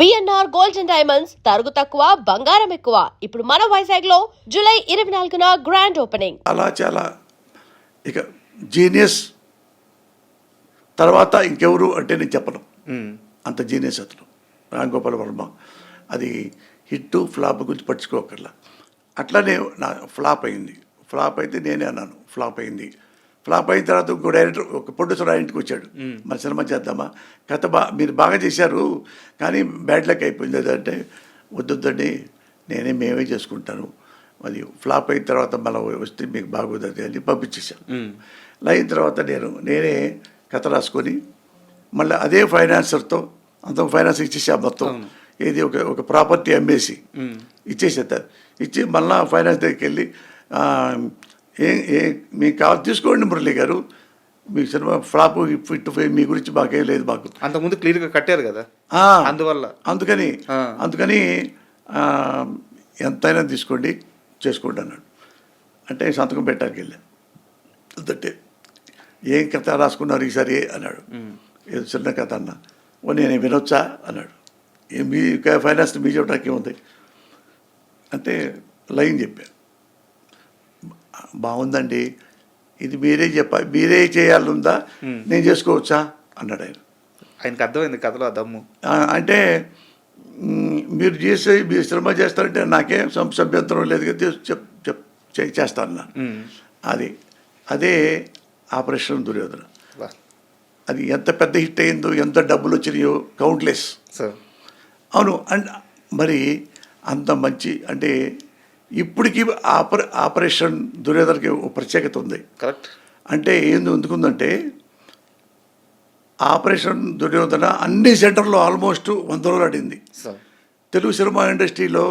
BNR gold and diamonds తరుగు తక్కువ బంగారం ఎక్కువ. ఇప్పుడు మన వైజాగ్ లో జూలై 24న గ్రాండ్ ఓపెనింగ్. చాలా ఇక జీనియస్ తర్వాత ఇంకెవరు అంటే నేను చెప్పను. అంత జీనియస్ అతను రామ్ గోపాల్ వర్మ. అది హిట్ ఫ్లాప్ గురించి పట్టించుకోకర్లా. అట్లానే నా ఫ్లాప్ అయితే నేనే అన్నాను ఫ్లాప్ అయిన తర్వాత ఇంకో డైరెక్టర్ ఒక ప్రొడ్యూసర్ ఇంటికి వచ్చాడు. మన సినిమా చేద్దామా, కథ మీరు బాగా చేశారు కానీ బ్యాడ్ లక్ అయిపోయింది అంటే వద్దండి మేమే చేసుకుంటాను, అది ఫ్లాప్ అయిన తర్వాత మళ్ళీ వస్తే మీకు బాగోదని అని పంపించేశాను. అయిన తర్వాత నేనే కథ రాసుకొని మళ్ళీ అదే ఫైనాన్సర్తో అంత ఫైనాన్స్ ఇచ్చేసాను మొత్తం. ఏది ఒక ప్రాపర్టీ అమ్మేసి ఇచ్చేసేస్తారు. ఇచ్చి మళ్ళీ ఫైనాన్స్ దగ్గరికి వెళ్ళి మీకు కావాలి తీసుకోండి మురళి గారు, మీ సినిమా ఫ్లాప్ ఫిట్ మీ గురించి మాకేం లేదు, మాకు అంతకుముందు క్లియర్గా కట్టారు కదా, అందుకని ఎంతైనా తీసుకోండి చేసుకోండి అన్నాడు. అంటే సంతకం పెట్టడానికి వెళ్ళాను. అంటే ఏం కథ రాసుకున్నారు ఈసారి అన్నాడు. ఏదో చిన్న కథ అన్నా. నేను వినొచ్చా అన్నాడు. మీ ఫైనాన్స్ మీ చెప్పడానికి ఏముంది అంటే లైన్ చెప్పాను. బాగుందండి, ఇది మీరే చేయాలందా, నేను చేసుకోవచ్చా అన్నాడు ఆయన. ఆయనకు అర్థమైంది కథలో దమ్ము. అంటే మీరు సినిమా చేస్తారంటే నాకేం సభ్యంతరం లేదు కదా, చేస్తాను. అదే ఆపరేషన్ దుర్యోధన. అది ఎంత పెద్ద హిట్ అయిందో, ఎంత డబ్బులు వచ్చినాయో కౌంట్లెస్. అవును. అండ్ మరి అంత మంచి అంటే ఇప్పటికీ ఆపరేషన్ దుర్యోధనకి ఒక ప్రత్యేకత ఉంది. కరెక్ట్. అంటే ఎందుకుందంటే ఆపరేషన్ దుర్యోధన అన్ని సెంటర్లో ఆల్మోస్ట్ 100 రోజులు ఆడింది. తెలుగు సినిమా ఇండస్ట్రీలో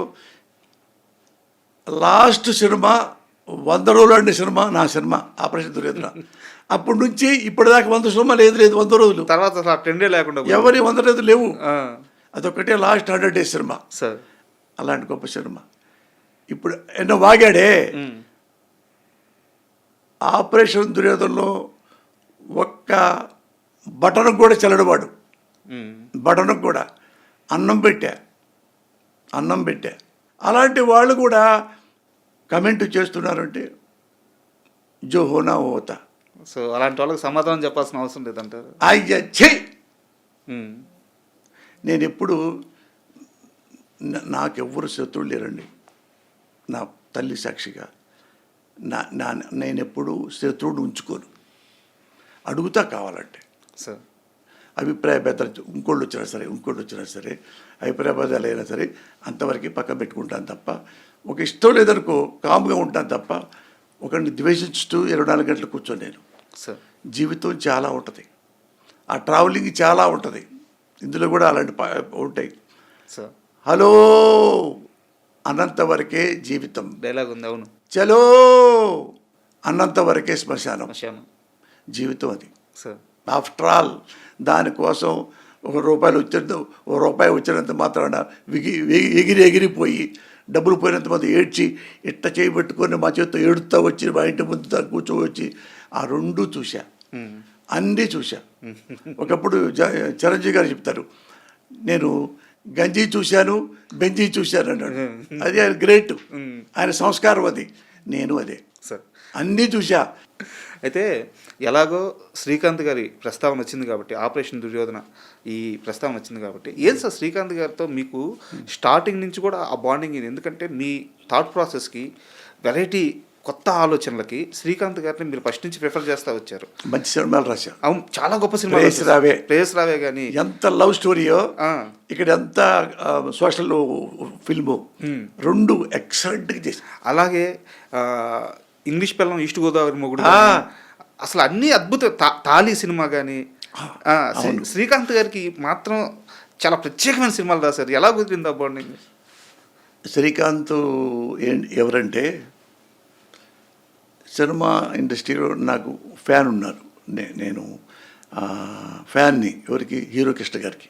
లాస్ట్ సినిమా 100 రోజులు ఆడిన సినిమా నా సినిమా ఆపరేషన్ దుర్యోధన. అప్పటి నుంచి ఇప్పటిదాకా 100 సినిమా లేదు 100 రోజులు. తర్వాత ట్రెండే లేకుండా ఎవరి 100 రోజులు లేవు. అదొకటే లాస్ట్ 100 days సినిమా. అలాంటి గొప్ప సినిమా. ఇప్పుడు ఎన్నో వాగాడే. ఆపరేషన్ దుర్యోధనలో ఒక్క బటన్ కూడా చెల్లడవాడు. బటన్ కూడా అన్నం పెట్టా. అలాంటి వాళ్ళు కూడా కమెంట్ చేస్తున్నారంటే జో హోనా హోతా. సో అలాంటి వాళ్ళకి సమాధానం చెప్పాల్సిన అవసరం లేదంటారు. నేను ఎప్పుడు నాకెవ్వరు శత్రువులు లేరండి. నా తల్లి సాక్షిగా నేనెప్పుడు శత్రువుని ఉంచుకోను. అడుగుతా కావాలంటే అభిప్రాయ భేదాలు ఇంకోళ్ళు వచ్చినా సరే అభిప్రాయ భేదాలు అయినా సరే అంతవరకు పక్కన పెట్టుకుంటాను తప్ప, ఒక ఇష్టం లేదనుకో కామ్గా ఉంటాను తప్ప ఒకరిని ద్వేషిస్తూ 24 గంటలు కూర్చొని నేను. జీవితం చాలా ఉంటుంది, ఆ ట్రావెలింగ్ చాలా ఉంటుంది. ఇందులో కూడా అలాంటి ఉంటాయి. హలో అన్నంత వరకే జీవితం. డైలాగ్ ఉంది. అవును. చలో అన్నంత వరకే శ్మశానం. జీవితం అది. ఆఫ్టర్ ఆల్ దానికోసం రూపాయి వచ్చినంత మాత్రాన ఎగిరిపోయి డబ్బులు పోయినంత మంది ఏడ్చి ఇట్ట చేయబెట్టుకొని మా చేతితో ఏడుతూ వచ్చి మా ఇంటి ముందు కూర్చోవచ్చి ఆ రెండూ చూసా, అన్నీ చూసా. ఒకప్పుడు చిరంజీవి గారు చెప్తారు, నేను గంజి చూశాను బెంజీ చూశాను అన్నాడు. అది ఆయన గ్రేట్, ఆయన సంస్కారం అది. నేను అదే అన్నీ చూసా. అయితే ఎలాగో శ్రీకాంత్ గారి ప్రస్తావన వచ్చింది కాబట్టి, ఆపరేషన్ దుర్యోధన ఈ ప్రస్తావన వచ్చింది కాబట్టి, ఏం సార్ శ్రీకాంత్ గారితో మీకు స్టార్టింగ్ నుంచి కూడా ఆ బాండింగ్ ఇది? ఎందుకంటే మీ థాట్ ప్రాసెస్కి, వెరైటీ కొత్త ఆలోచనలకి శ్రీకాంత్ గారిని మీరు ఫస్ట్ నుంచి ప్రిఫర్ చేస్తూ వచ్చారు. మంచి సినిమాలు రాశారు. అవును, చాలా గొప్ప సినిమా. ప్రేయస్ రావే కానీ ఎంత లవ్ స్టోరీయో, ఇక్కడ ఎంత సోషల్ ఫిల్ము, రెండు ఎక్సలెంట్గా చేసి. అలాగే ఇంగ్లీష్ పిల్లం, ఈస్ట్ గోదావరి మొగుడు, అసలు అన్నీ అద్భుత. తాళీ సినిమా కానీ శ్రీకాంత్ గారికి మాత్రం చాలా ప్రత్యేకమైన సినిమాలు రాశారు. ఎలా కుదిరింది ఆ బాండింగ్? శ్రీకాంత్ ఎవరంటే సినిమా ఇండస్ట్రీలో నాకు ఫ్యాన్ ఉన్నారు. నేను ఫ్యాన్ని ఎవరికి? హీరో కృష్ణ గారికి.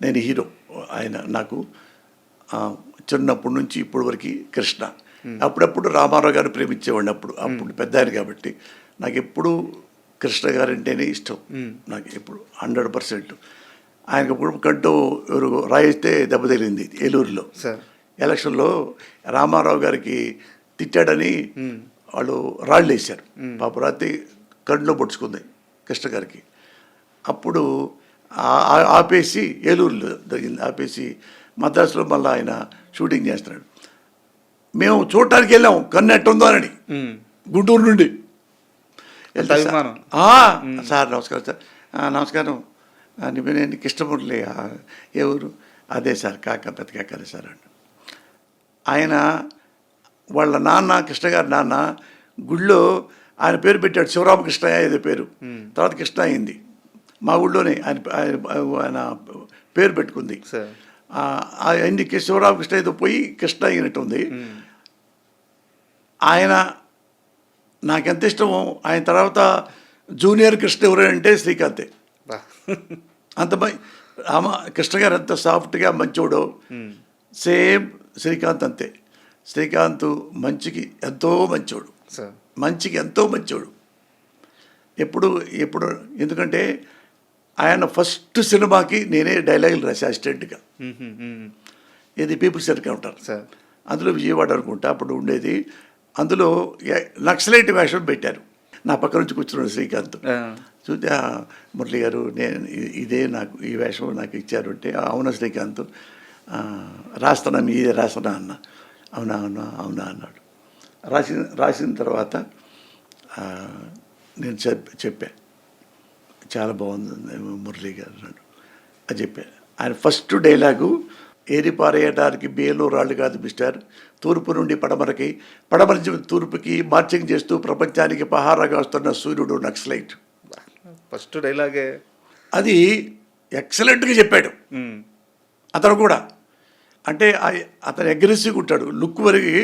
నేను హీరో, ఆయన నాకు చిన్నప్పటి నుంచి ఇప్పటి వరకు కృష్ణ. అప్పుడప్పుడు రామారావు గారిని ప్రేమించేవాడిని. అప్పుడు పెద్ద ఆయన కాబట్టి నాకు ఎప్పుడు కృష్ణ గారంటేనే ఇష్టం. నాకు ఎప్పుడు 100%. ఆయనకు ఇప్పుడు కంటూ ఎవరు రాయిస్తే దెబ్బ తగిలింది ఏలూరులో సార్ ఎలక్షన్లో రామారావు గారికి తిట్టాడని వాళ్ళు రాళ్ళు వేశారు. పాప రాత్రి కడులో పొడుచుకుంది కృష్ణ గారికి. అప్పుడు ఆపేసి ఏలూరులో జరిగింది, ఆపేసి మద్రాసులో మళ్ళీ ఆయన షూటింగ్ చేస్తున్నాడు. మేము చూడటానికి వెళ్ళాము కన్ను ఎట్టుందో అని గుంటూరు నుండి వెళ్తే సార్ నమస్కారం సార్, నమస్కారం నేను కృష్ణమూర్తి ఏ ఊరు, అదే సార్ కాక పెద్ద కాకలే సార్ అండి. ఆయన వాళ్ళ నాన్న కృష్ణ గారి నాన్న గుళ్ళో ఆయన పేరు పెట్టాడు, శివరామకృష్ణ ఏదో పేరు, తర్వాత కృష్ణ అయింది. మా ఊళ్ళోనే ఆయన పేరు పెట్టుకుంది. అయింది శివరామకృష్ణ ఏదో పోయి కృష్ణ అయినట్టుంది. ఆయన నాకెంత ఇష్టమో, ఆయన తర్వాత జూనియర్ కృష్ణ ఎవరంటే శ్రీకాంతే. అంత కృష్ణ గారు ఎంత సాఫ్ట్గా మంచోడో సేమ్ శ్రీకాంత్ అంతే. శ్రీకాంత్ మంచికి ఎంతో మంచోడు, మంచికి ఎంతో మంచోడు. ఎప్పుడు ఎందుకంటే ఆయన ఫస్ట్ సినిమాకి నేనే డైలాగులు రాసా అసిస్టెంట్గా. ఇది పీపుల్స్ ఎన్కౌంటర్, అందులో విజయవాడ అనుకుంటా అప్పుడు ఉండేది. అందులో నక్సలైట్ వేషం పెట్టారు, నా పక్క నుంచి కూర్చున్నాడు శ్రీకాంత్. చూస్తే మురళి గారు నేను ఇదే నాకు ఈ వేషం నాకు ఇచ్చారు అంటే, అవునా శ్రీకాంత్ రాస్తున్నా మీదే రాస్తున్నా అన్న. అవునా అవునా అవునా అన్నాడు. రాసిన తర్వాత నేను చెప్పా చాలా బాగుంది మురళి గారు అన్నాడు. అది చెప్పా. ఆయన ఫస్ట్ డైలాగు, ఏరి పారేయడానికి బేలు రాళ్ళు కాదు మిస్టర్, తూర్పు నుండి పడమరకి, పడమర నుంచి తూర్పుకి మార్చింగ్ చేస్తూ ప్రపంచానికి పహారాగా వస్తున్న సూర్యుడు నక్సలైట్. ఫస్ట్ డైలాగే అది ఎక్సలెంట్గా చెప్పాడు అతను కూడా. అంటే అతను అగ్రెసివ్గా ఉంటాడు, లుక్ వరకు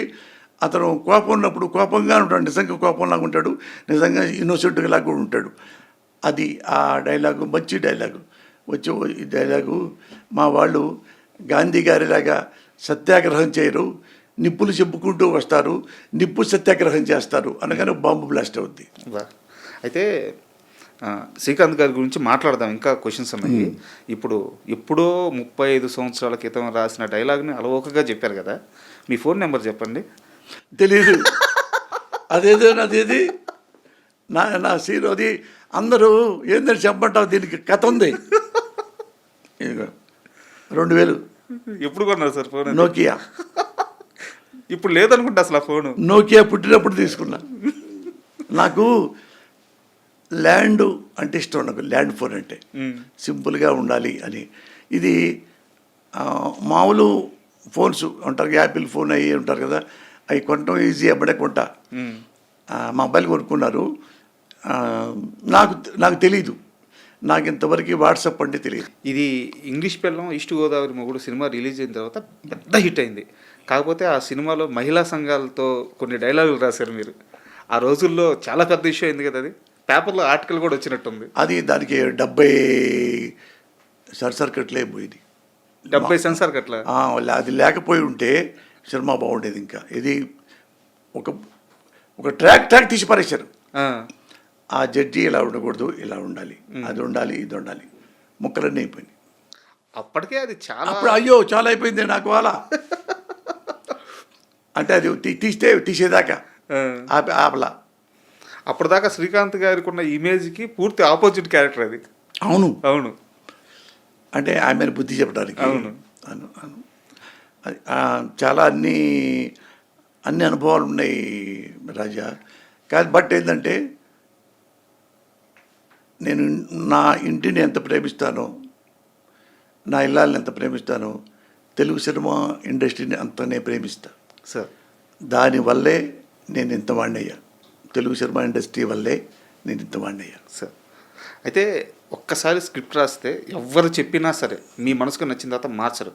అతను కోపం ఉన్నప్పుడు కోపంగా ఉంటాడు, నిజంగా కోపంలాగా ఉంటాడు, నిజంగా ఇన్నోసెంట్గా లాగా కూడా ఉంటాడు. అది ఆ డైలాగు మంచి డైలాగు. ఈ డైలాగు మా వాళ్ళు గాంధీ గారిలాగా సత్యాగ్రహం చేయరు, నిప్పులు చెప్పుకుంటూ వస్తారు, నిప్పు సత్యాగ్రహం చేస్తారు అనగానే బాంబు బ్లాస్ట్ అవుద్ది. అయితే శ్రీకాంత్ గారి గురించి మాట్లాడదాం, ఇంకా క్వశ్చన్స్ ఉన్నాయి. ఇప్పుడు ఎప్పుడో 35 సంవత్సరాల క్రితం రాసిన డైలాగ్ని అలవోకగా చెప్పారు కదా, మీ ఫోన్ నెంబర్ చెప్పండి. తెలీదు, అదేది నా సీన్ అది. అందరూ ఏందని చెప్పంటావు, దీనికి కథ ఉంది. 2000 ఎప్పుడు కొన్నారు సార్ ఫోన్? నోకియా. ఇప్పుడు లేదనుకుంటా అసలు ఆ ఫోను. నోకియా పుట్టినప్పుడు తీసుకున్నా. నాకు ల్యాండ్ అంటే ఇష్టం, నాకు ల్యాండ్ ఫోన్ అంటే సింపుల్గా ఉండాలి అని. ఇది మామూలు ఫోన్స్ ఉంటారు, యాపిల్ ఫోన్ అయ్యి ఉంటారు కదా, అవి కొనటం ఈజీ, అప్పుడే కొంటా. మా అబ్బాయిలు కొనుక్కున్నారు. నాకు తెలీదు, నాకు ఇంతవరకు వాట్సాప్ అంటే తెలియదు. ఇది ఇంగ్లీష్ పిల్లం ఈస్ట్ గోదావరి మొగుడు సినిమా రిలీజ్ అయిన తర్వాత పెద్ద హిట్ అయింది. కాకపోతే ఆ సినిమాలో మహిళా సంఘాలతో కొన్ని డైలాగులు రాశారు మీరు. ఆ రోజుల్లో చాలా పెద్ద ఇష్యూ అయింది కదా, అది పేపర్లో ఆర్టికల్ కూడా వచ్చినట్టుంది. అది దానికి 70 సర్సర్కట్లే పోయింది. 70 సెన్సార్ కట్ల. అది లేకపోయి ఉంటే సినిమా బాగుండేది. ఇంకా ఇది ఒక ట్రాక్ తీసి పారేశారు. ఆ జడ్జి ఇలా ఉండకూడదు, ఇలా ఉండాలి, అది ఉండాలి, ఇది ఉండాలి, ముక్కలన్నీ అయిపోయింది. అప్పటికే అది చాలా, అప్పుడు అయ్యో చాలా అయిపోయింది నాకు అలా. అంటే అది తీసేదాకా ఆపలా. అప్పటిదాకా శ్రీకాంత్ గారికి ఉన్న ఇమేజ్కి పూర్తి ఆపోజిట్ క్యారెక్టర్ అది. అవును అంటే ఆమెను బుద్ధి చెప్పడానికి. అవును. చాలా అన్ని అనుభవాలు ఉన్నాయి రాజా. కానీ బట్ ఏంటంటే నేను నా ఇంటిని ఎంత ప్రేమిస్తానో, నా ఇల్లాలని ఎంత ప్రేమిస్తానో, తెలుగు సినిమా ఇండస్ట్రీని అంతనే ప్రేమిస్తా సార్. దానివల్లే నేను ఇంత వాడినయ్యా, తెలుగు సినిమా ఇండస్ట్రీ వల్లే నేను ఇంత వాడినయ్యా సార్. అయితే ఒక్కసారి స్క్రిప్ట్ రాస్తే ఎవరు చెప్పినా సరే మీ మనసుకు నచ్చిన తర్వాత మార్చరు.